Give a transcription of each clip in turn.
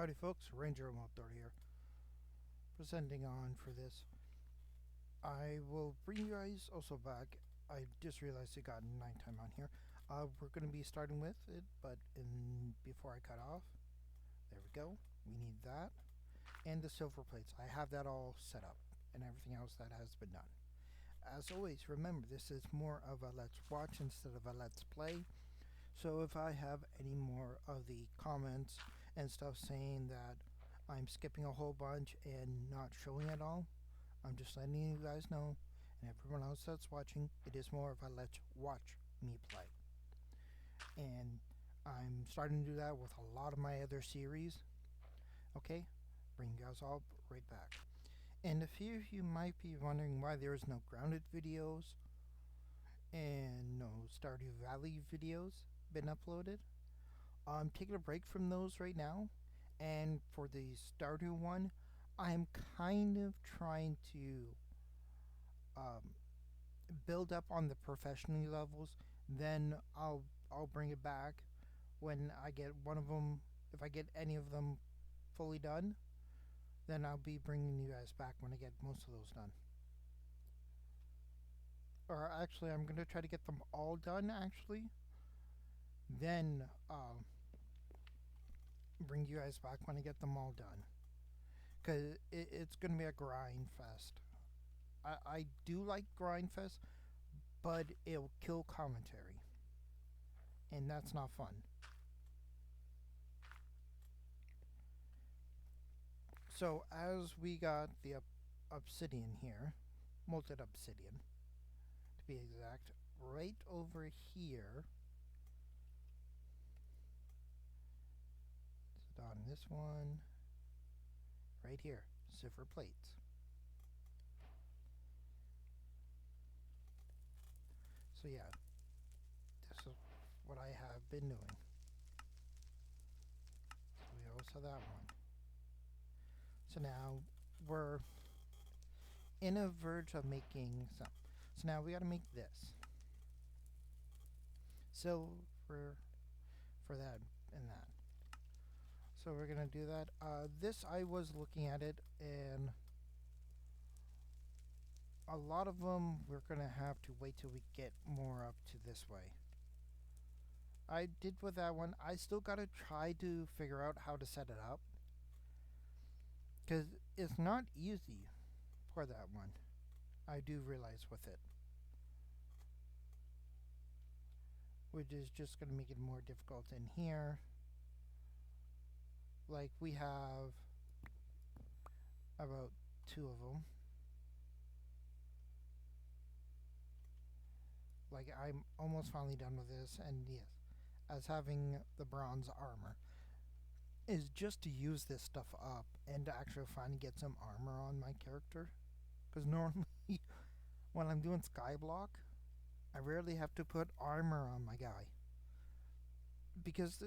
Howdy folks, Ranger Outdoor here, presenting on for this. I will bring you guys also back. I just realized it got nighttime on here. We're going to be starting with it, but before I cut off, there we go. We need that. And the silver plates. I have that all set up, and everything else that has been done. As always, remember, this is more of a let's watch instead of a let's play. So if I have any more of the comments and stuff saying that I'm skipping a whole bunch and not showing it all, I'm just letting you guys know, and everyone else that's watching, it is more of a let's watch me play. And I'm starting to do that with a lot of my other series. Okay, bring you guys all right back. And a few of you might be wondering why there's no grounded videos and no Stardew Valley videos been uploaded. I'm taking a break from those right now, and for the Stardew one, I'm kind of trying to build up on the professional levels. Then I'll bring it back when I get one of them. If I get any of them fully done, then I'll be bringing you guys back when I get most of those done. Or actually, I'm gonna try to get them all done actually. Then bring you guys back when I get them all done, because it's gonna be a grind fest. I do like grind fest, but it'll kill commentary, and that's not fun. So as we got the obsidian here, molten obsidian to be exact, right over here. On this one right here, silver plates. So yeah, this is what I have been doing. So we also have that one. So now we're in a verge of making some. So now we got to make this. So for that and that. So we're gonna do that. This, I was looking at it, and a lot of them we're gonna have to wait till we get more up to this way. I did with that one. I still gotta try to figure out how to set it up, because it's not easy for that one. I do realize with it, which is just gonna make it more difficult in here. Like, we have about 2 of them. Like, I'm almost finally done with this, and yes, as having the bronze armor is just to use this stuff up and to actually finally get some armor on my character. Because normally, when I'm doing SkyBlock, I rarely have to put armor on my guy. Because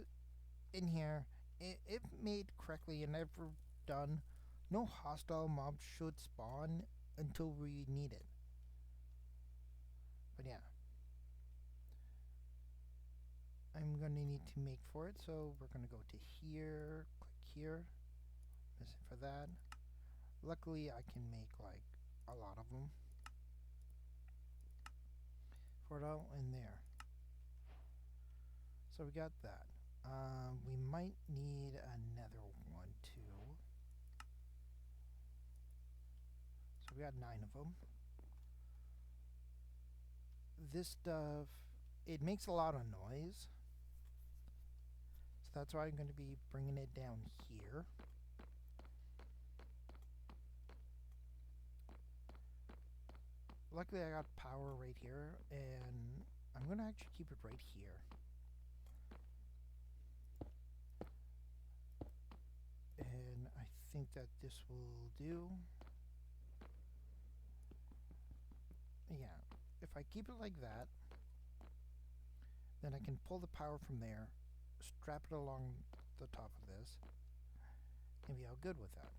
in here, if made correctly and ever done, no hostile mobs should spawn until we need it. But yeah, I'm going to need to make for it, so we're going to go to here, click here, missing for that. Luckily, I can make like a lot of them for it all in there. So we got that. We might need another one too. So we got 9 of them. This stuff, it makes a lot of noise. So that's why I'm going to be bringing it down here. Luckily I got power right here, and I'm going to actually keep it right here. And I think that this will do. Yeah, if I keep it like that, then I can pull the power from there, strap it along the top of this, and be all good with that.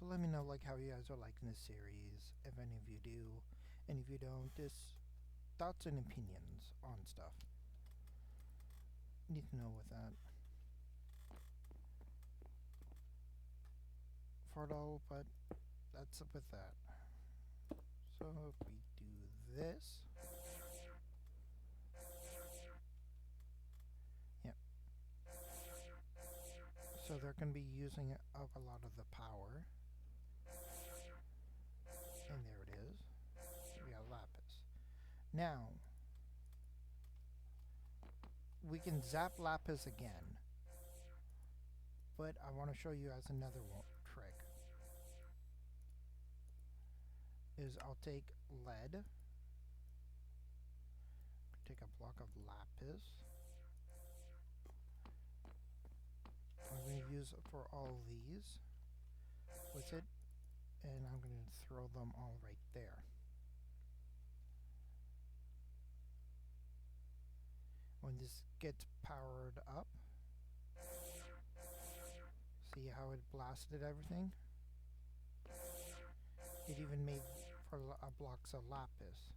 So let me know like how you guys are liking this series, if any of you do, and if you don't, just thoughts and opinions on stuff. Need to know with that. Fertile, but that's with that. So if we do this. Yep. So they're going to be using up a lot of the power. And there it is. We got lapis. Now, we can zap lapis again. But I want to show you as another trick. Is I'll take lead. Take a block of lapis. I'm going to use it for all these with it. And I'm going to throw them all right there. When this gets powered up, see how it blasted everything? It even made for blocks of lapis.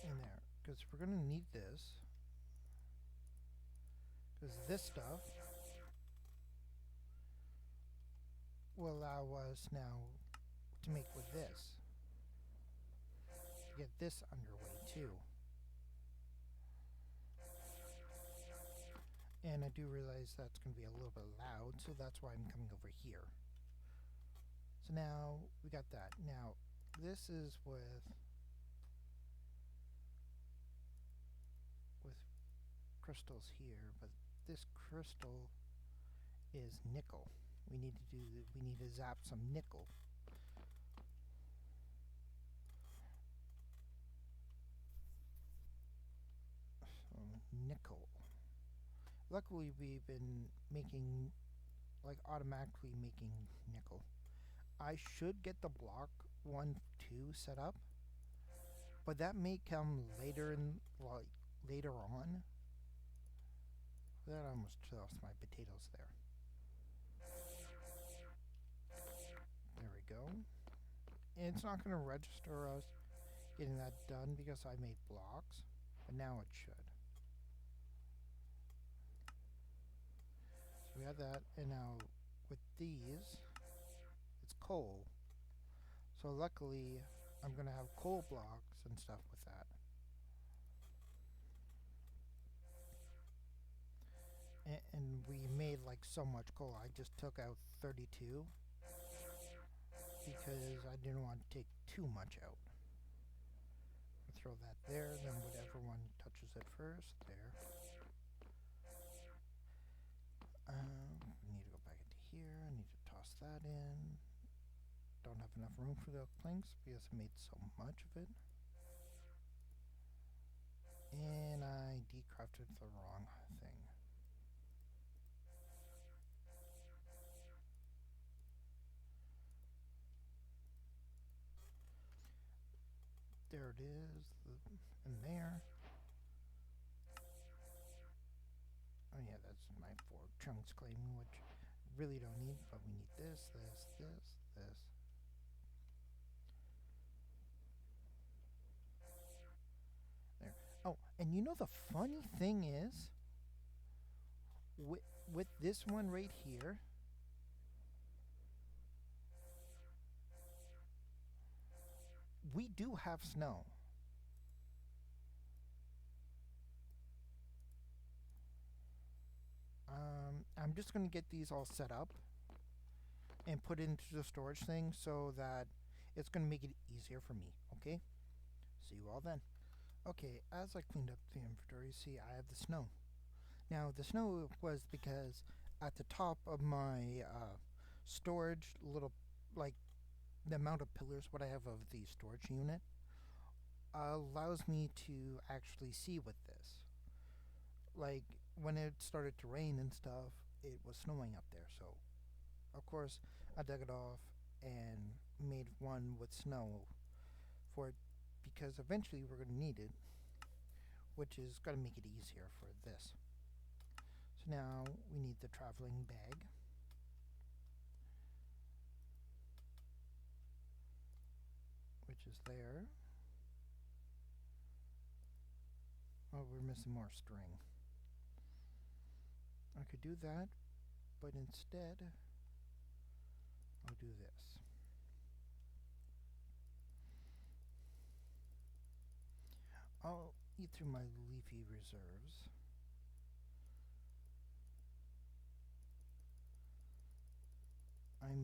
In there, because we're going to need this. Because this stuff will allow us now to make with this. Get this underway too. And I do realize that's going to be a little bit loud, so that's why I'm coming over here. So now we got that. Now this is with crystals here, but this crystal is nickel. We need to zap some nickel. So nickel. Luckily we've been making, like automatically making nickel. I should get the block 1, 2 set up, but that may come later later on. That almost lost my potatoes there. There we go. And it's not going to register us getting that done because I made blocks, but now it should. So we have that, and now with these, it's coal. So luckily, I'm going to have coal blocks and stuff with that. And we made like so much coal. I just took out 32 because I didn't want to take too much out. I'll throw that there, then whatever one touches it first, there. I need to go back into here. I need to toss that in. Don't have enough room for the planks because I made so much of it. And I decrafted the wrong thing. There it is, in there. Oh yeah, that's my 4 chunks claiming, which really don't need, but we need this. There. Oh, and you know the funny thing is, with this one right here, we do have snow. I'm just going to get these all set up and put into the storage thing so that it's going to make it easier for me, okay? See you all then. Okay, as I cleaned up the inventory, see I have the snow. Now the snow was because at the top of my storage little, like the amount of pillars what I have of the storage unit allows me to actually see with this. Like when it started to rain and stuff, it was snowing up there, so of course I dug it off and made one with snow for it because eventually we're going to need it, which is going to make it easier for this. So now we need the traveling bag. is there. Oh, we're missing more string. I could do that, but instead, I'll do this. I'll eat through my leafy reserves. I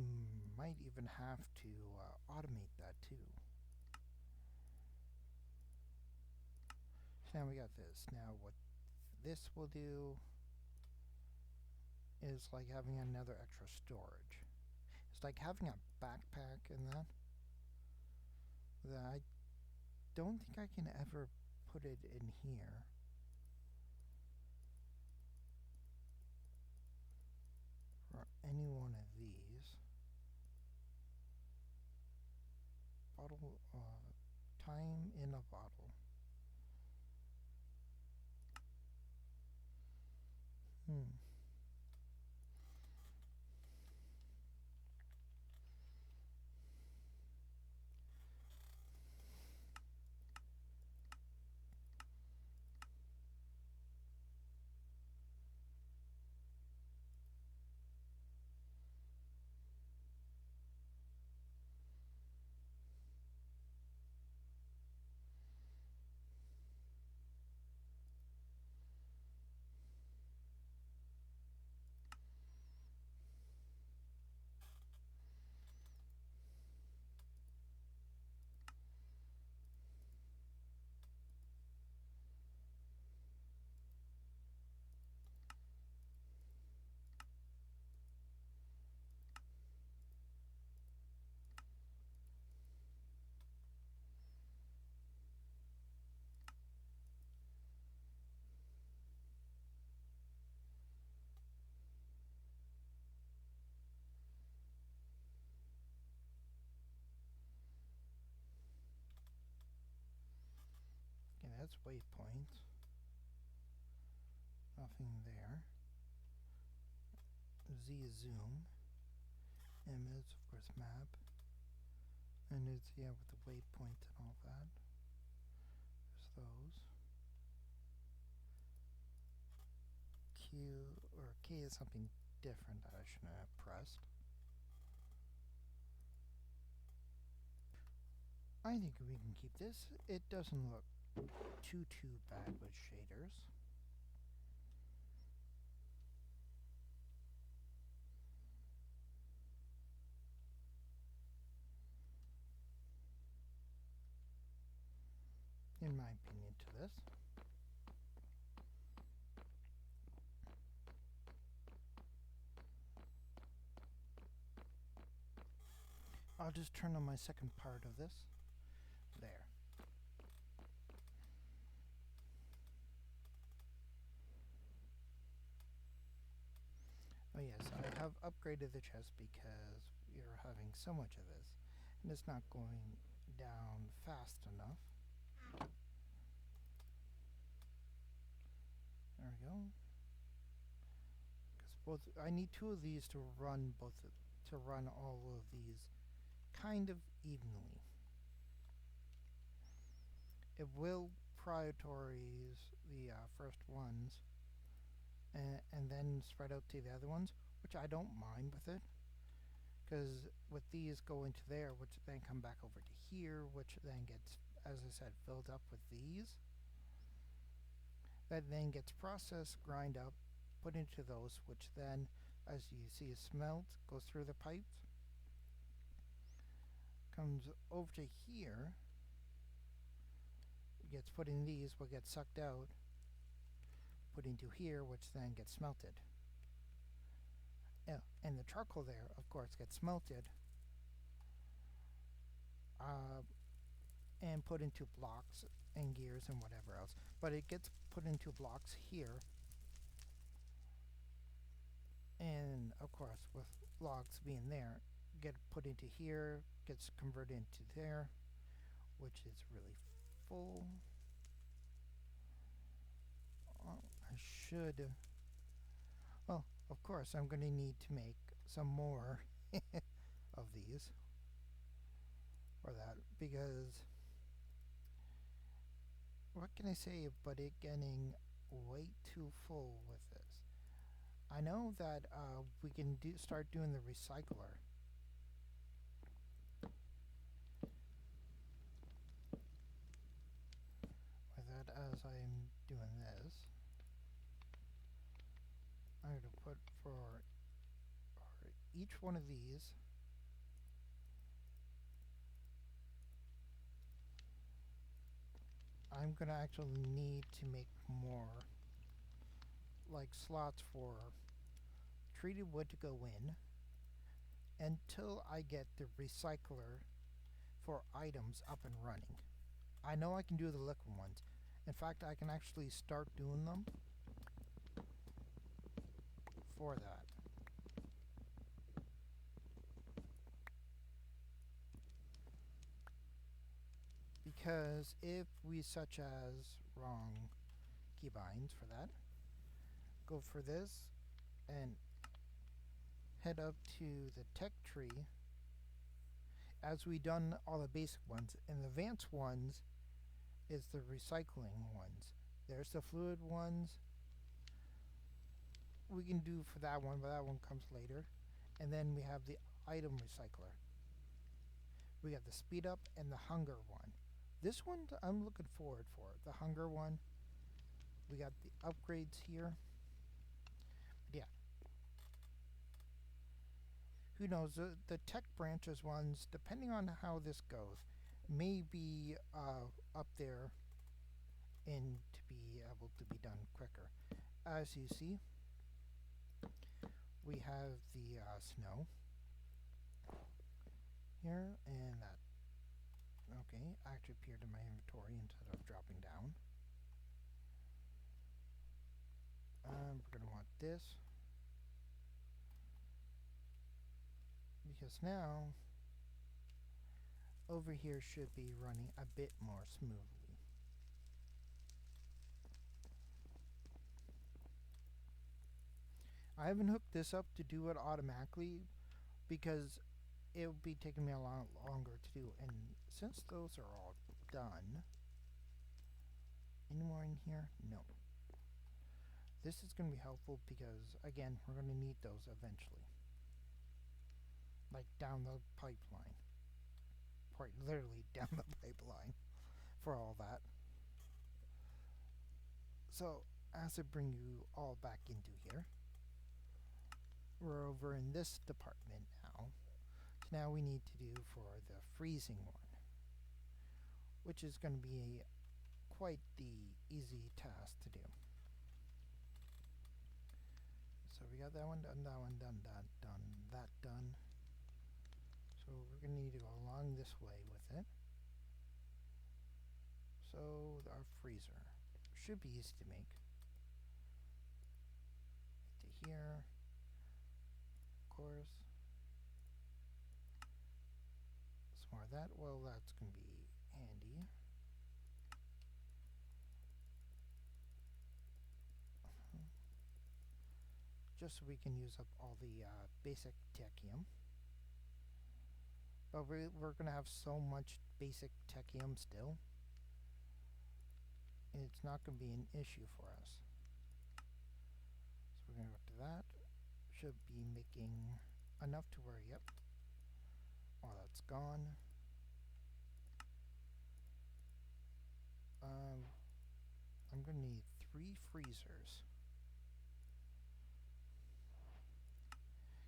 might even have to automate that too. So now we got this. Now what this will do is like having another extra storage. It's like having a backpack in that I don't think I can ever put it in here. For any one of these. Bottle, time in a bottle. Okay, that's waypoint. Nothing there. Z is zoom. M is, of course, map. And it's, yeah, with the waypoint and all that. There's those. Q, or K is something different that I shouldn't have pressed. I think we can keep this. It doesn't look too bad with shaders. In my opinion, to this. I'll just turn on my second part of this. There. Oh yes, I have upgraded the chest because we're having so much of this. And it's not going down fast enough. There we go. Because I need two of these to run all of these kind of evenly. It will prioritize the first ones and then spread out to the other ones, which I don't mind with it, because with these go into there, which then come back over to here, which then gets, as I said, filled up with these. That then gets processed, grind up, put into those, which then, as you see, is smelt, goes through the pipes, comes over to here, gets put in these, will get sucked out, put into here, which then gets smelted. And the charcoal there, of course, gets smelted and put into blocks and gears and whatever else. But it gets put into blocks here. And, of course, with logs being there, get put into here, gets converted into there, which is really full. I should... Well, of course, I'm going to need to make some more of these. for that, because what can I say but it getting way too full with this. I know that we can start doing the recycler. With that, as I'm doing this, I'm going to put for each one of these, I'm going to actually need to make more like slots for treated wood to go in until I get the recycler for items up and running. I know I can do the liquid ones. In fact, I can actually start doing them for that. Because if we such as wrong keybinds for that, go for this and head up to the tech tree as we done all the basic ones, and the advanced ones is the recycling ones. There's the fluid ones we can do for that one, but that one comes later. And then we have the item recycler. We have the speed up and the hunger one. This one I'm looking forward for. The hunger one. We got the upgrades here. Yeah. Who knows? The tech branches ones, depending on how this goes, may be up there and to be able to be done quicker. As you see, we have the snow here, and that actually appeared in my inventory instead of dropping down. We're going to want this, because now over here should be running a bit more smoothly. I haven't hooked this up to do it automatically because it would be taking me a lot longer to do, and since those are all done, any more in here? No. This is going to be helpful because, again, we're going to need those eventually. Like down the pipeline. Quite literally down the pipeline for all that. So, as I bring you all back into here, we're over in this department now. So now we need to do for the freezing one, which is going to be quite the easy task to do. So we got that one done, that one done, that done, that done. So we're going to need to go along this way with it. So our freezer should be easy to make. To here, of course. Some more of that. Well, that's going to be handy. Just so we can use up all the basic techium. But we're going to have so much basic techium still. It's not going to be an issue for us. So we're going to go to that. Should be making enough to where, yep. All that's gone. I'm going to need 3 freezers.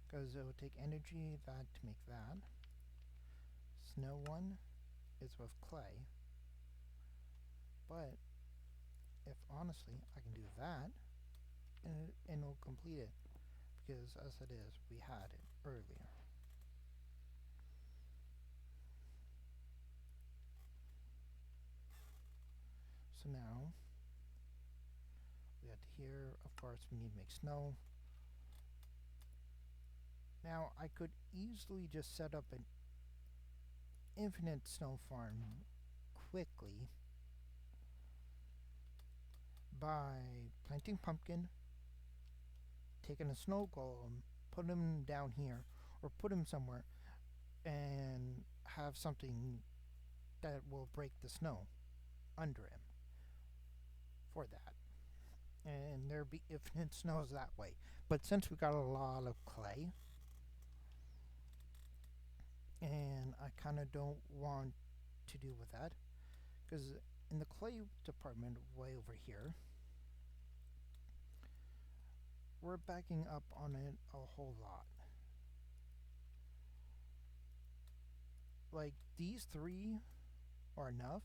Because it would take energy that to make that. Snow one is with clay. But if honestly I can do that and it'll complete it, because as it is, we had it earlier. So now we got here, of course we need to make snow. Now I could easily just set up an infinite snow farm quickly by planting pumpkin, taking a snow golem, put him down here or put him somewhere, and have something that will break the snow under him for that. And there be infinite snows that way. But since we got a lot of clay, and I kind of don't want to do with that, because in the clay department way over here, we're backing up on it a whole lot. Like, these three are enough,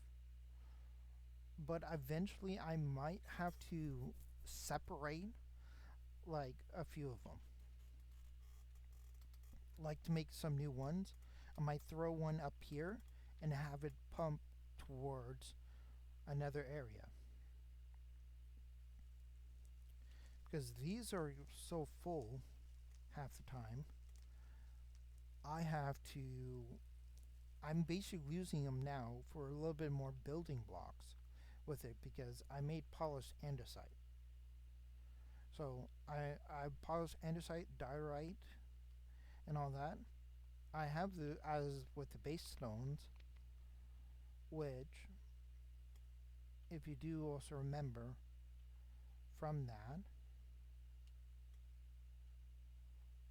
but eventually I might have to separate like a few of them, like to make some new ones. I might throw one up here and have it pump towards another area, because these are so full half the time. I'm basically using them now for a little bit more building blocks with it, because I made polished andesite. So I polished andesite, diorite, and all that. I have the as with the base stones, which, if you do also remember from that,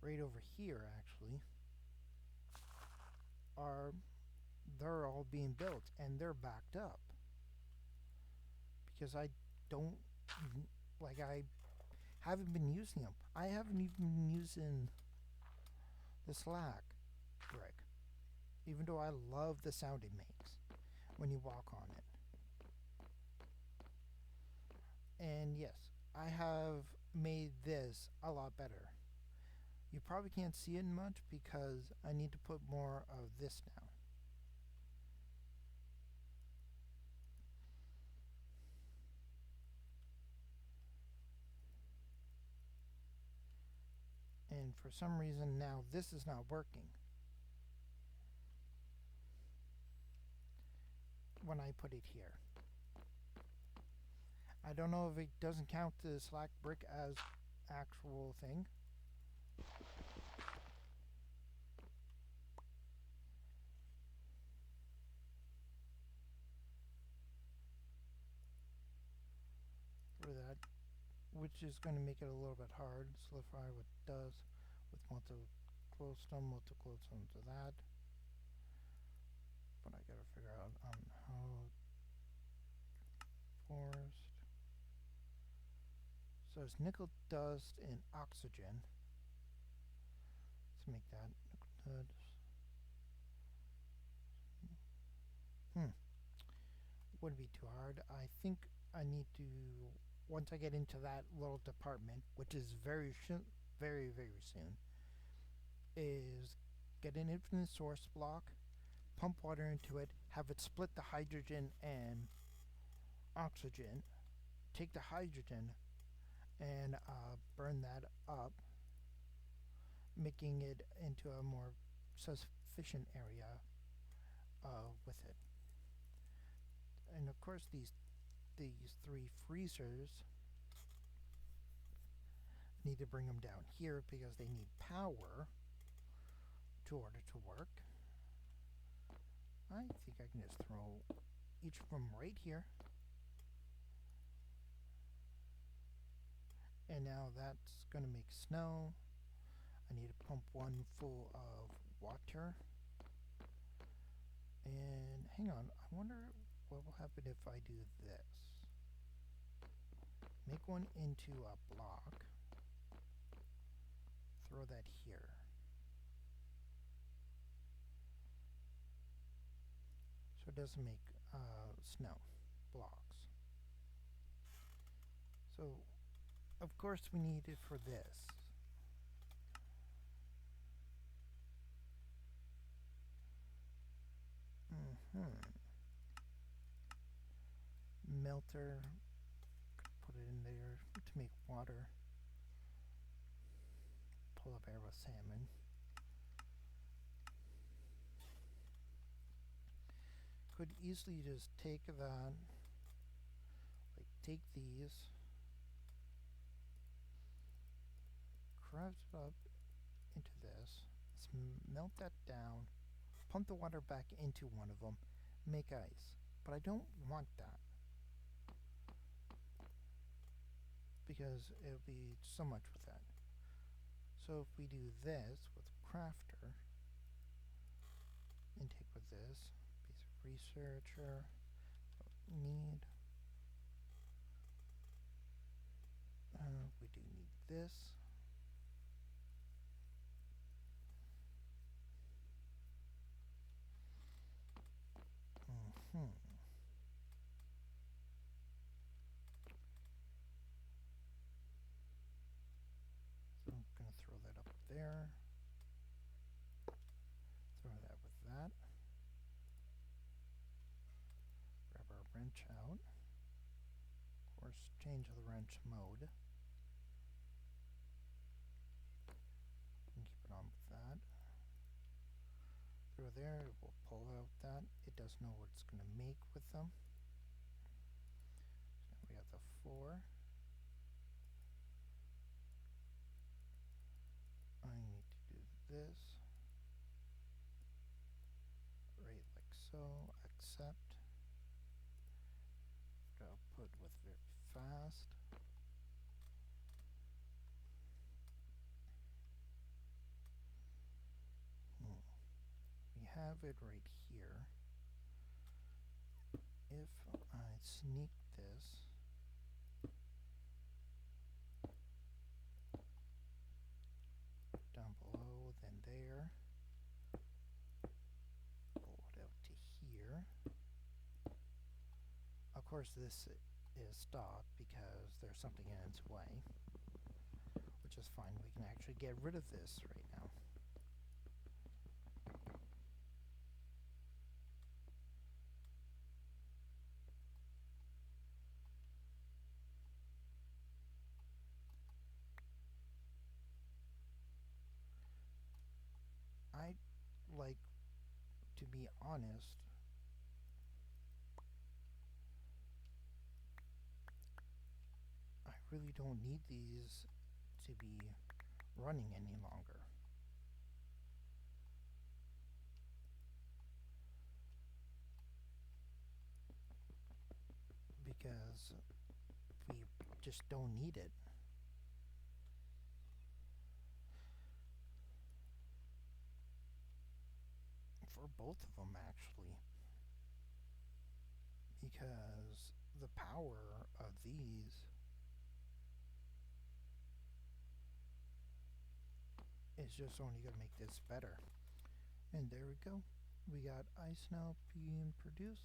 right over here actually, they're all being built and they're backed up because I don't I haven't been using them. I haven't even been using the slack brick, even though I love the sound it makes when you walk on it. And yes, I have made this a lot better. You probably can't see it much because I need to put more of this now. And for some reason now this is not working when I put it here. I don't know if it doesn't count the slack brick as actual thing. For that, which is going to make it a little bit hard. Solidify what it does with multi-glowstone to that. But I gotta figure out on how forest. So it's nickel dust and oxygen. Let's make that nickel dust. Wouldn't be too hard. I think I need to, once I get into that little department, which is very soon, is get an infinite source block, pump water into it, have it split the hydrogen and oxygen, take the hydrogen and burn that up, making it into a more sufficient area with it. And of course these three freezers, need to bring them down here because they need power in order to work. I think I can just throw each of them right here. And now that's going to make snow. I need to pump one full of water. And hang on, I wonder what will happen if I do this. Make one into a block. Throw that here. So it doesn't make snow blocks. So of course we need it for this. Melter, put it in there to make water. Pull up arrow salmon. Could easily just take that, like take these, craft it up into this, let's melt that down, pump the water back into one of them, make ice. But I don't want that, because it would be so much with that. So if we do this with crafter, intake with this, basic researcher, need, we do need this. So I'm going to throw that up there. Throw that with that. Grab our wrench out. Of course, change the wrench mode. And keep it on with that. Through there, it will pull out that. It does know what it's going to make with them. So we got the 4. I need to do this. Right like so. Accept. Output with very fast. We have it right here. If I sneak this, down below, then there, pull it out to here. Of course, this is stopped because there's something in its way, which is fine. We can actually get rid of this right now. I like, to be honest, I really don't need these to be running any longer. Because we just don't need it. For both of them, actually. Because the power of these is just only going to make this better. And there we go. We got ice now being produced.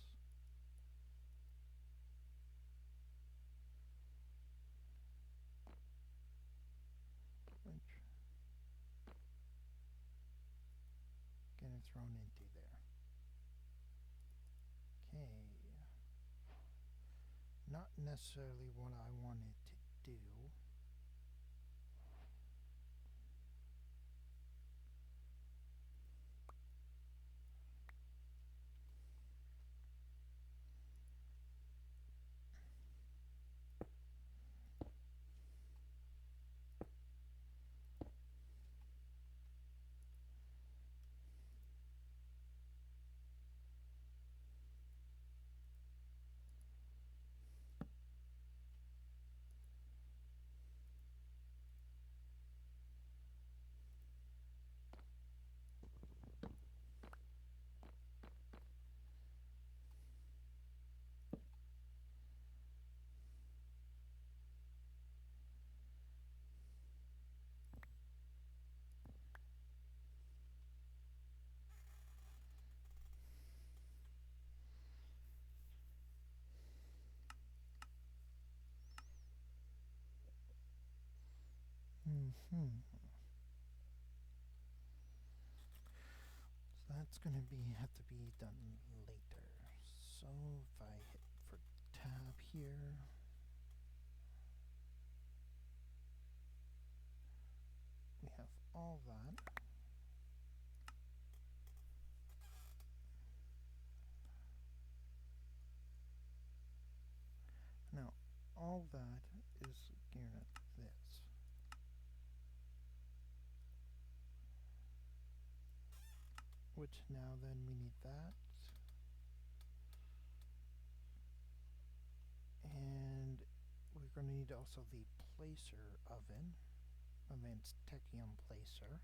Getting thrown into there. Okay. Not necessarily what I wanted to do. So that's going to have to be done later. So if I hit for tab here, we have all that. Now all that is geared at this. which now then we need that. And we're going to need also the placer oven, advanced techium placer.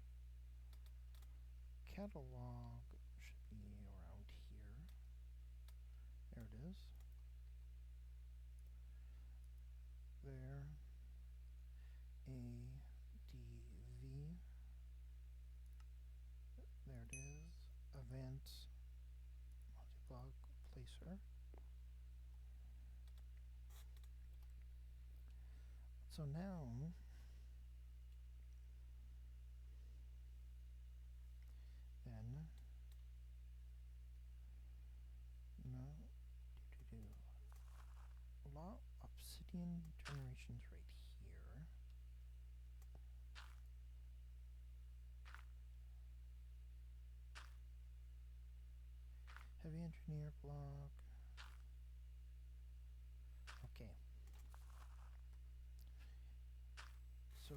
Catalog should be around here. There it is. There. ADV. There it is. Advanced multi-block placer. So now then law obsidian generations right here. Heavy engineer block. Okay. So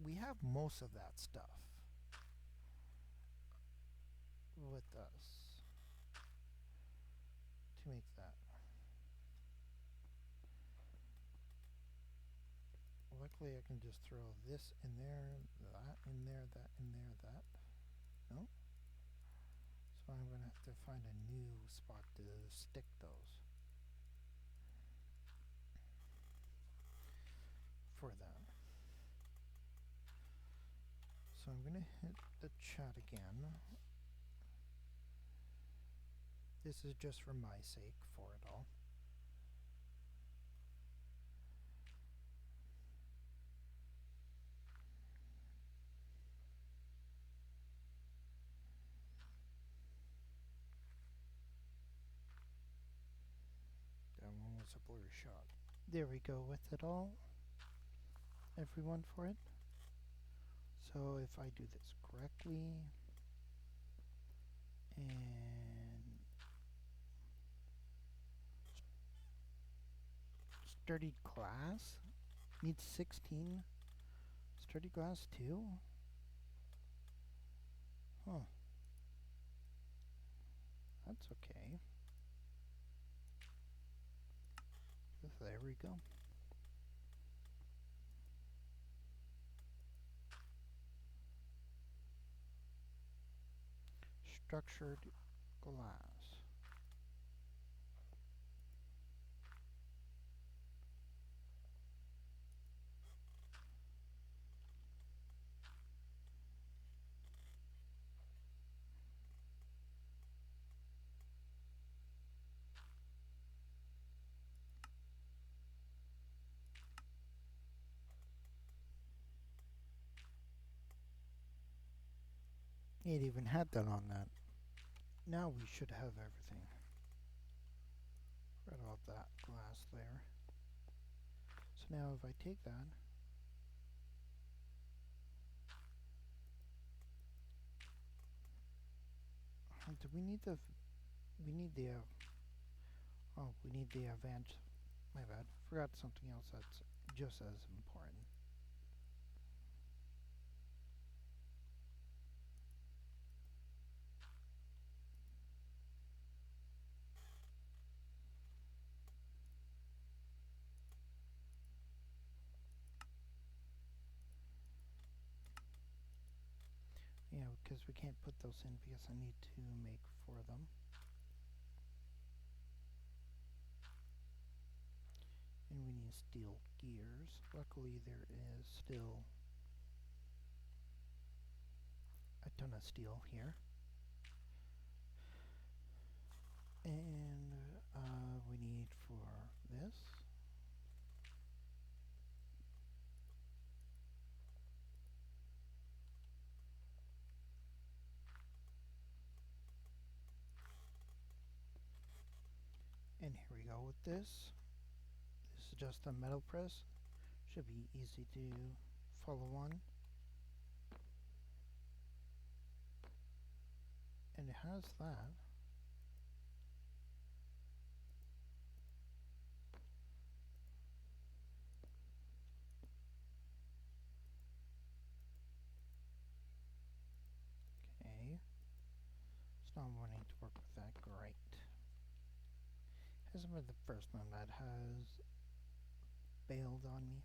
we have most of that stuff with us to make that. Luckily I can just throw this in there, that in there, that in there, that. No? So I'm going to have to find a new spot to stick those for that. So I'm going to hit the chat again. This is just for my sake for it all. That one was a blurry shot. There we go with it all. Everyone for it. So if I do this correctly and sturdy glass needs 16. Sturdy glass too? Huh. That's okay. There we go. Structured glass. It even had that on that. Now we should have everything. Right off that glass there. So now if I take that, do we need the, we need the advanced, my bad, forgot something else that's just as important. Yeah, because we can't put those in because I need to make 4 of them. And we need steel gears. Luckily there is still a ton of steel here. And we need for this. And here we go with this. This is just a metal press. Should be easy to follow on. And it has that. hasn't been the first one that has bailed on me.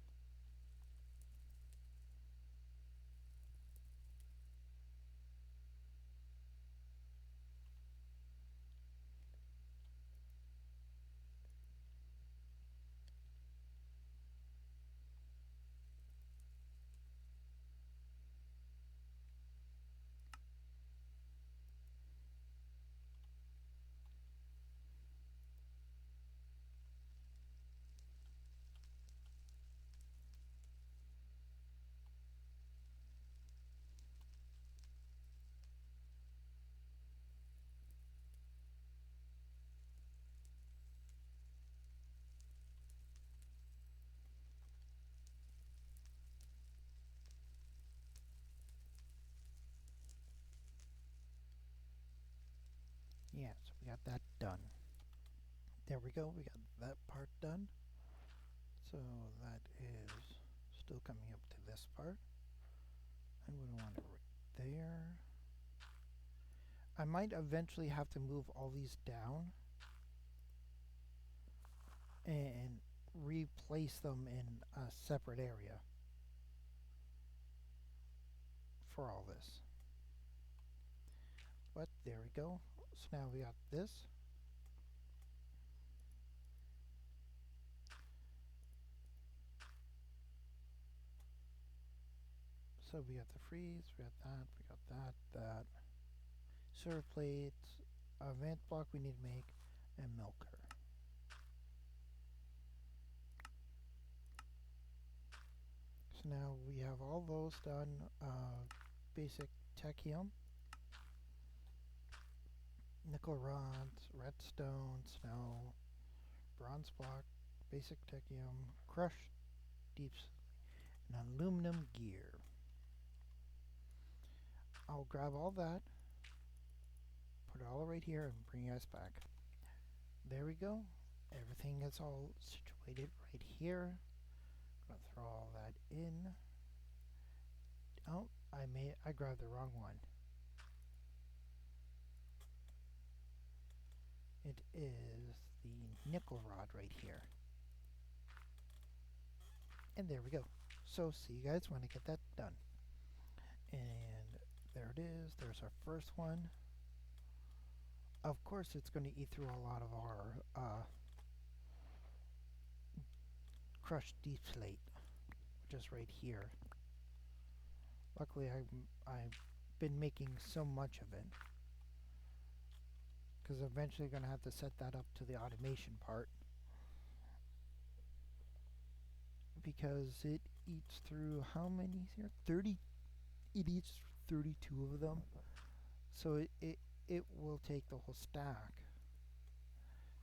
Yeah, so we got that done. There we go, we got that part done. So that is still coming up to this part. And we want it right there. I might eventually have to move all these down and replace them in a separate area for all this. But there we go. So now we got this. So we got the freeze, we got that. Server plates, advanced block we need to make, and milker. So now we have all those done. Basic techium, nickel rods, redstone, snow, bronze block, basic techium, crushed deep, and aluminum gear. I'll grab all that, put it all right here, and bring you guys back. There we go. Everything is all situated right here. I'm gonna throw all that in. Oh, I grabbed the wrong one. It is the nickel rod right here. And there we go. So see you guys when I get that done. And there it is. There's our first one. Of course it's going to eat through a lot of our crushed deep slate, which is right here. Luckily I've been making so much of it, because eventually going to have to set that up to the automation part, because it eats through how many here? 30. It eats 32 of them, so it will take the whole stack.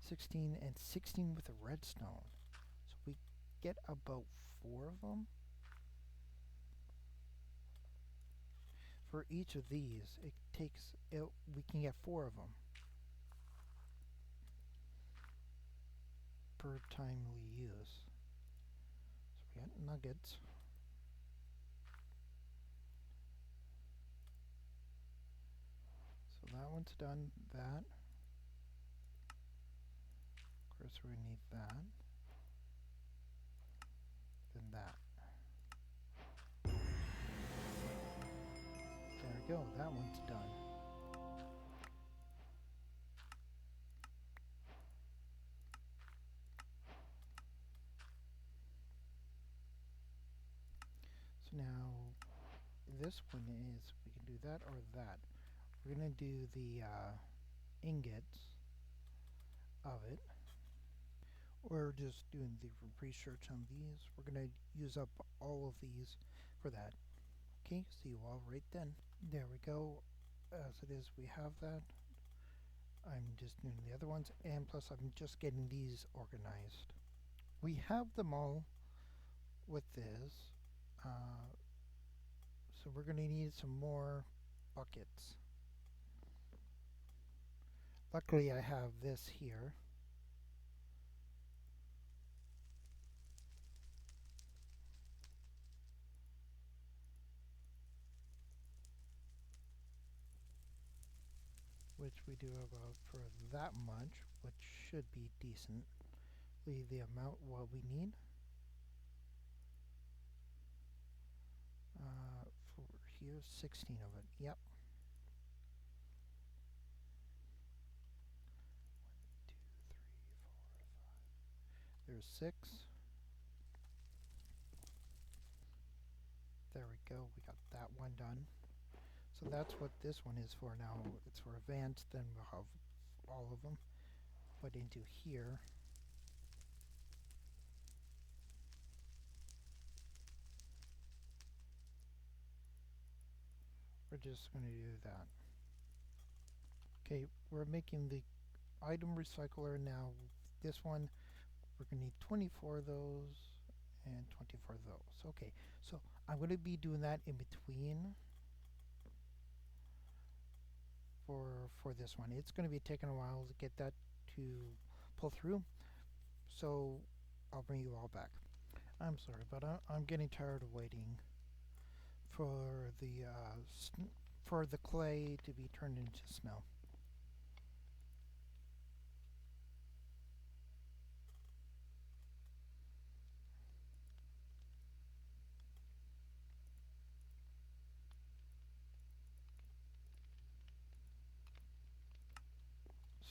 16 and 16 with a redstone, so we get about 4 of them. For each of these, we can get 4 of them per time we use. So we got nuggets. So that one's done. That. Of course, we need that. Then that. There we go. That one's done. So now this one is, we can do that or that. We're going to do the ingots of it. We're just doing the research on these. We're going to use up all of these for that. Okay, see you all right then. There we go. As it is, we have that. I'm just doing the other ones, and plus I'm just getting these organized. We have them all with this. So we're going to need some more buckets. Luckily I have this here. which we do about for that much, which should be decent. Leave the amount what we need. For here, 16 of it. Yep. 1, 2, 3, 4, 5. There's 6. There we go. We got that one done. So that's what this one is for now. It's for advanced, then we'll have all of them. But into here, we're just going to do that. Okay, we're making the item recycler now. This one, we're going to need 24 of those and 24 of those. Okay, so I'm going to be doing that in between for this one. It's going to be taking a while to get that to pull through, so I'll bring you all back. I'm sorry, but I'm getting tired of waiting for the clay to be turned into snow.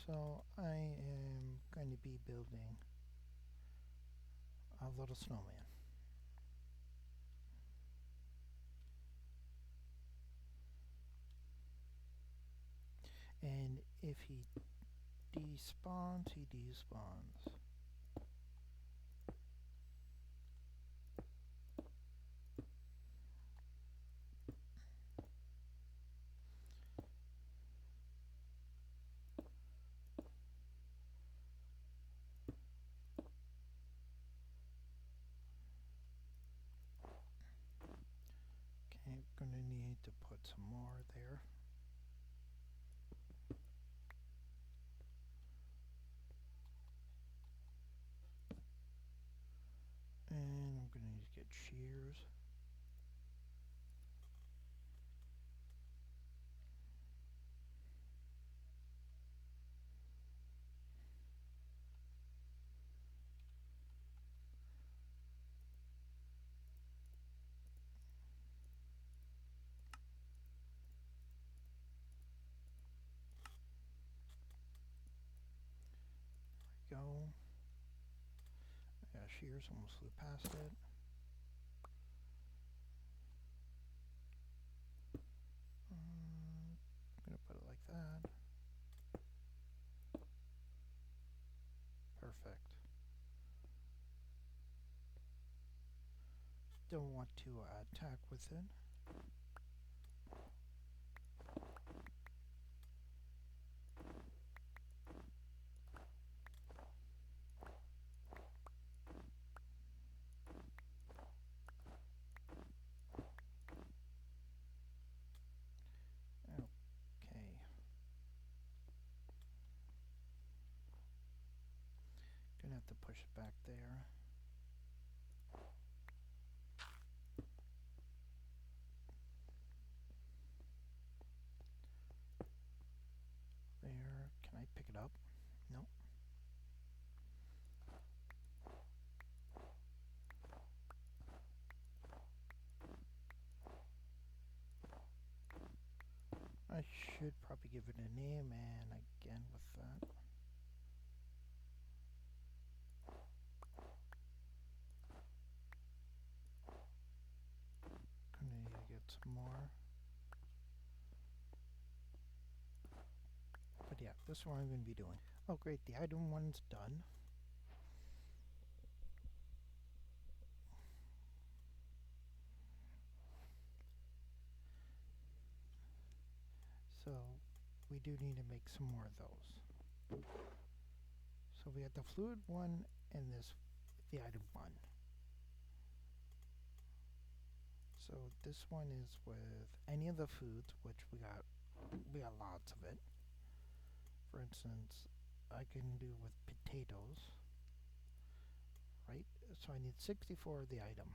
So I am going to be building a little snowman. And if he despawns, he despawns. Okay, I'm gonna need to put some more there. And I'm gonna need to get shears. There we go. I got shears, almost flew past it. I'm gonna put it like that. Perfect. Don't want to attack with it. Okay. Gonna have to push it back there. There. Can I pick it up? No. I should probably give it a name, and again with that. Gonna need to get some more. But yeah, this is what I'm going to be doing. Oh great, the item one's done. So we do need to make some more of those. So we got the fluid one and the item one. So this one is with any of the foods, which we got lots of it. For instance, I can do with potatoes, right? So I need 64 of the item.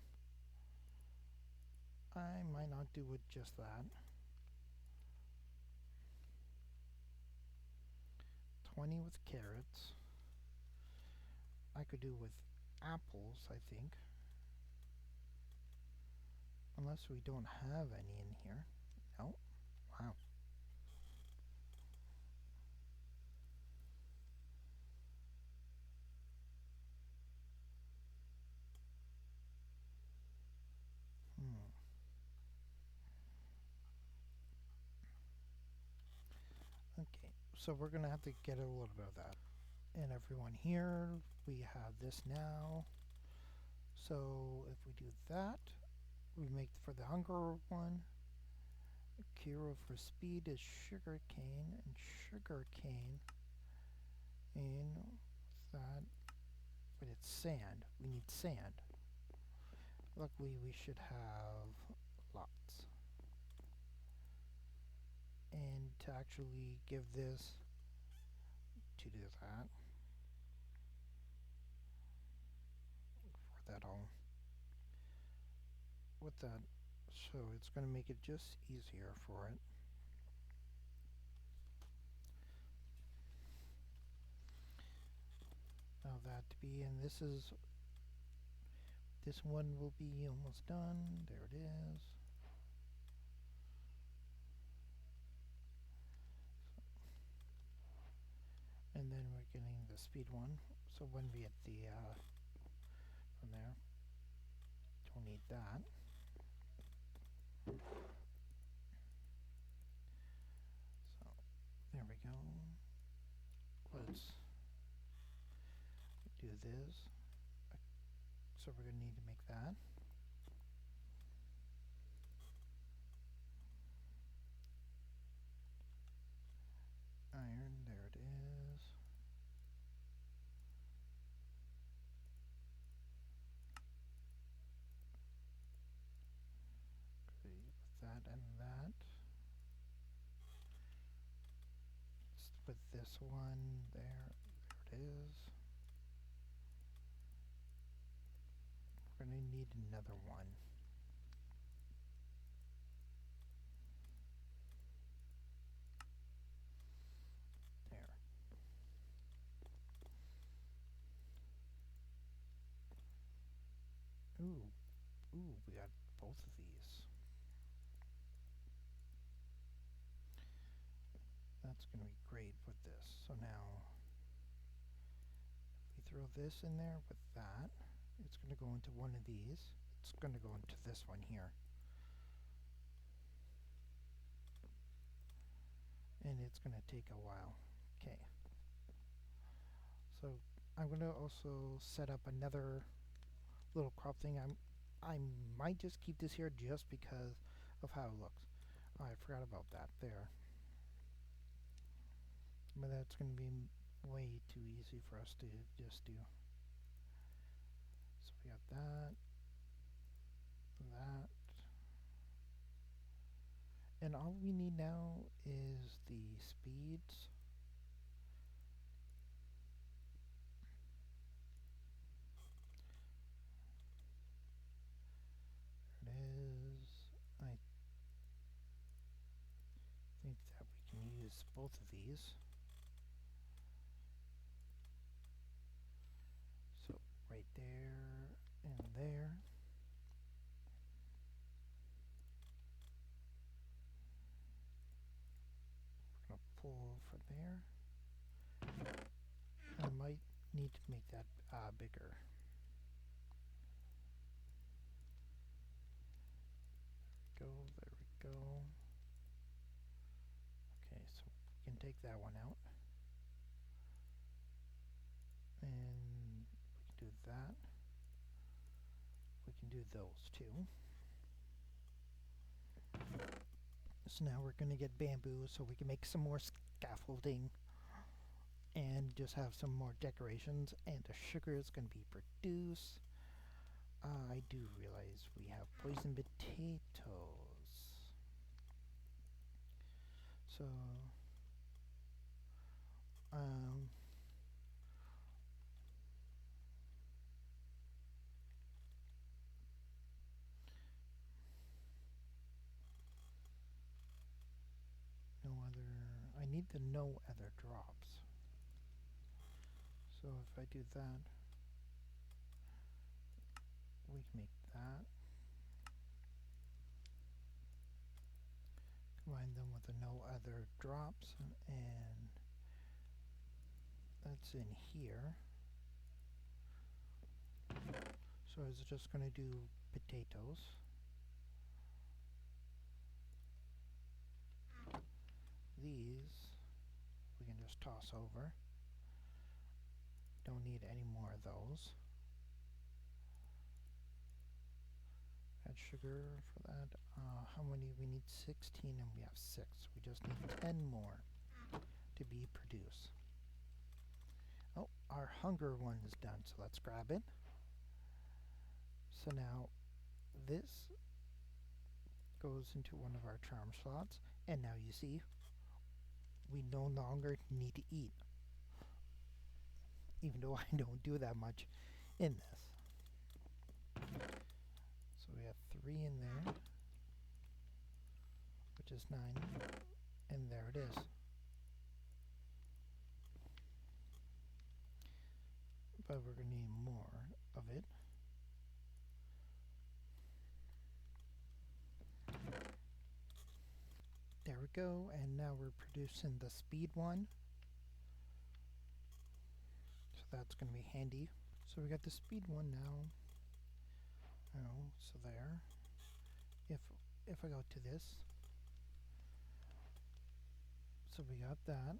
I might not do with just that. 20 with carrots. I could do with apples, I think. Unless we don't have any in here. No? Wow. Okay, so we're gonna have to get a little bit of that. And everyone here, we have this now. So if we do that, we make for the hunger one. Kiro for speed is sugar cane and sugar cane. And that, but it's sand. We need sand. Luckily, we should have lots. And to actually give this to do that, for that all, with that, so it's going to make it just easier for it. Now that to be, and this one will be almost done. There it is. And then we're getting the speed one. So when we get the from there, don't need that. So there we go. Let's do this. So we're gonna need to make that. Iron, there it is. Okay, with that and that. Let's put this one there. There it is. We're gonna need another one. There. Ooh, we got both of these. That's gonna be great with this. So now, if we throw this in there with that, it's gonna go into one of these. It's gonna go into this one here. And it's gonna take a while. Okay. So I'm gonna also set up another little crop thing. I might just keep this here just because of how it looks. Oh, I forgot about that there. But that's going to be way too easy for us to just do. So we got that, that. And all we need now is the speeds. There it is. I think that we can use both of these. So right there and there. We're gonna pull from there. I might need to make that bigger. There we go. Okay, so we can take that one out. And we can do that. We can do those too. So now we're going to get bamboo so we can make some more scaffolding and just have some more decorations, and the sugar is going to be produced. I do realize we have poison potatoes. So, no other, I need the no other drops. So if I do that, we can make that. Combine them with the no other drops, and that's in here. So I was just going to do potatoes. These we can just toss over. Don't need any more of those. Add sugar for that. How many? We need 16 and we have 6. We just need 10 more to be produced. Oh, our hunger one is done, so let's grab it. So now this goes into one of our charm slots, and now you see we no longer need to eat, even though I don't do that much in this. So we have 3 in there, which is 9, and there it is. But we're going to need more of it. There we go, and now we're producing the speed one. So that's going to be handy. So we got the speed one now. Oh, so there. If I go to this, so we got that.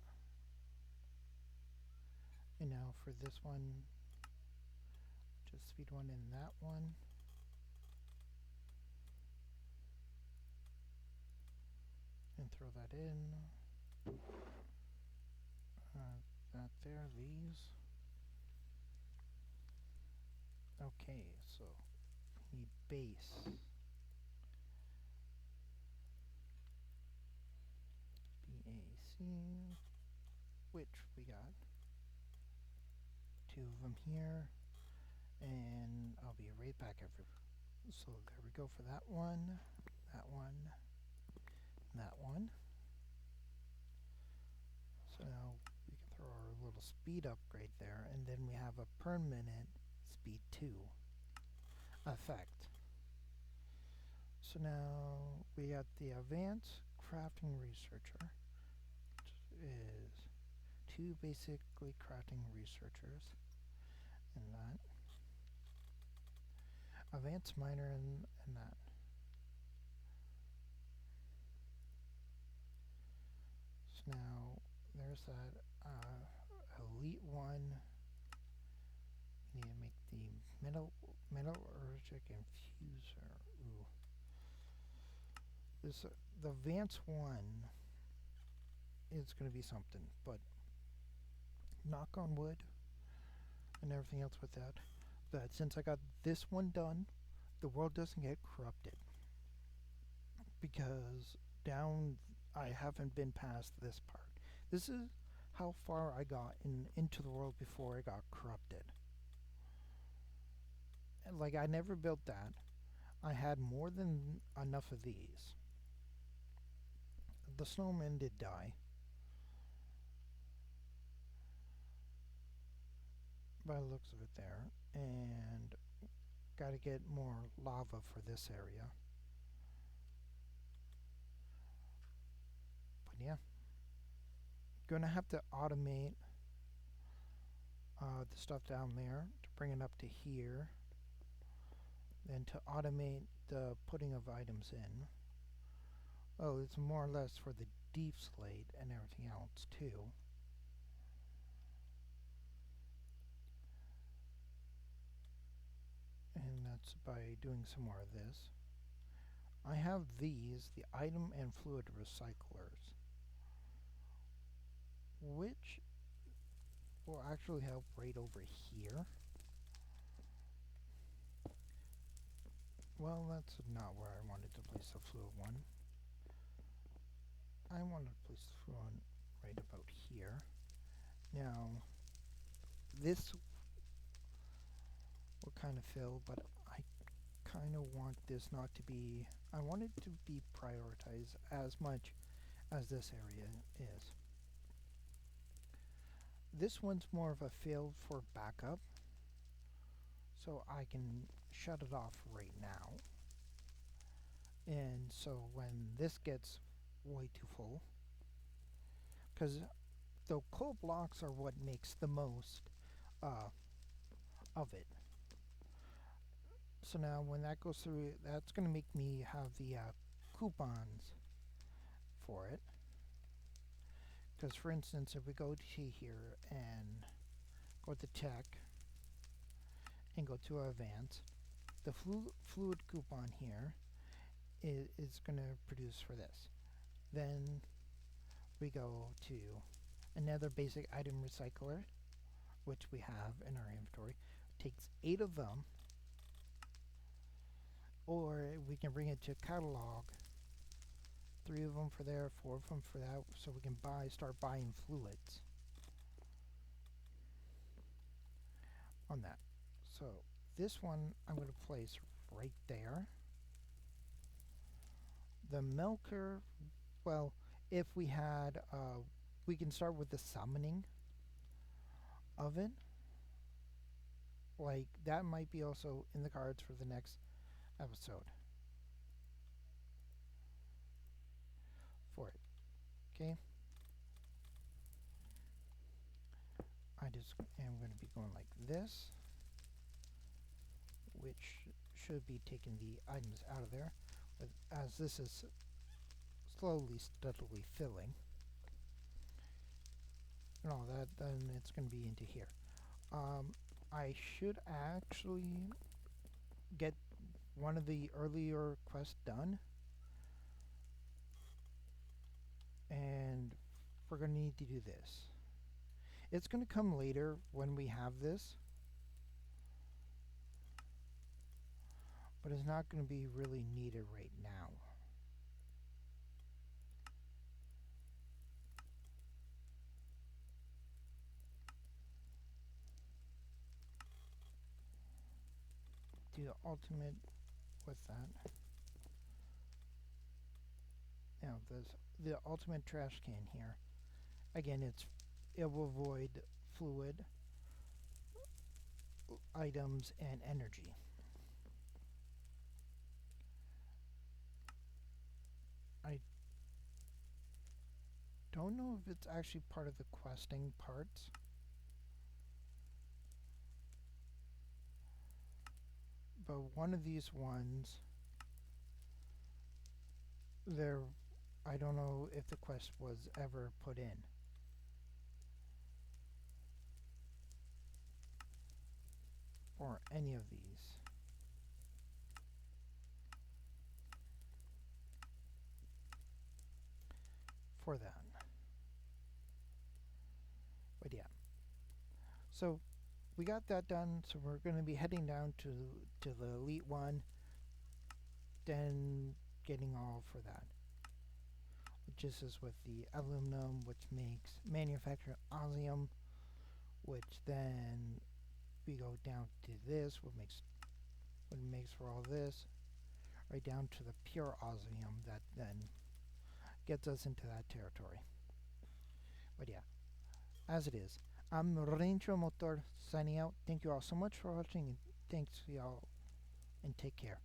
And now for this one, just speed one in that one. And throw that in. That there, these. Okay, so we need base. BAC, which we got 2 of them here, and I'll be right back after. So there we go for that one, that one, that one. So now we can throw our little speed upgrade there, and then we have a permanent speed 2 effect. So now we got the advanced crafting researcher, which is 2 basically crafting researchers, and that advanced miner and that. So now there's that elite one. We need to make the metallurgic infuser. Ooh. This the advanced one is going to be something, but knock on wood and everything else with that. But since I got this one done, the world doesn't get corrupted, because down I haven't been past this part. This is how far I got into the world before I got corrupted. And like, I never built that. I had more than enough of these. The snowman did die, by the looks of it there, and gotta get more lava for this area. But yeah, gonna have to automate the stuff down there to bring it up to here, then to automate the putting of items in. Oh, it's more or less for the deep slate and everything else too. And that's by doing some more of this. I have these, the item and fluid recyclers, which will actually help right over here. Well, that's not where I wanted to place the fluid one. I wanted to place the fluid one right about here. Now, this will kind of fill, but I kind of want this not to be, I want it to be prioritized as much as this area is. This one's more of a field for backup, so I can shut it off right now. And so when this gets way too full, because the coal blocks are what makes the most of it. So now when that goes through, that's going to make me have the coupons for it. Because for instance, if we go to here and go to tech and go to advanced, the fluid coupon here is going to produce for this. Then we go to another basic item recycler, which we have in our inventory. It takes 8 of them, or we can bring it to catalog, 3 of them for there, 4 of them for that, so we can start buying fluids on that. So this one I'm going to place right there. The milker, well, if we had, we can start with the summoning of it. Like, that might be also in the cards for the next episode. For it. Okay? I just am going to be going like this, which should be taking the items out of there. But as this is slowly, steadily filling, and all that, then it's going to be into here. I should actually get one of the earlier quests done, and we're going to need to do this. It's going to come later when we have this, but it's not going to be really needed right now. Do the ultimate with that. Now the ultimate trash can here. Again, it will avoid fluid, items, and energy. I don't know if it's actually part of the questing parts. But one of these ones, I don't know if the quest was ever put in. For any of these. For that. But yeah. So we got that done, so we're going to be heading down to the elite one, then getting all for that. Just as with the aluminum, which makes manufactured osmium, which then we go down to this, what makes for all this, right down to the pure osmium that then gets us into that territory. But yeah, as it is. I'm Ranger Motor signing out. Thank you all so much for watching, and thanks y'all, and take care.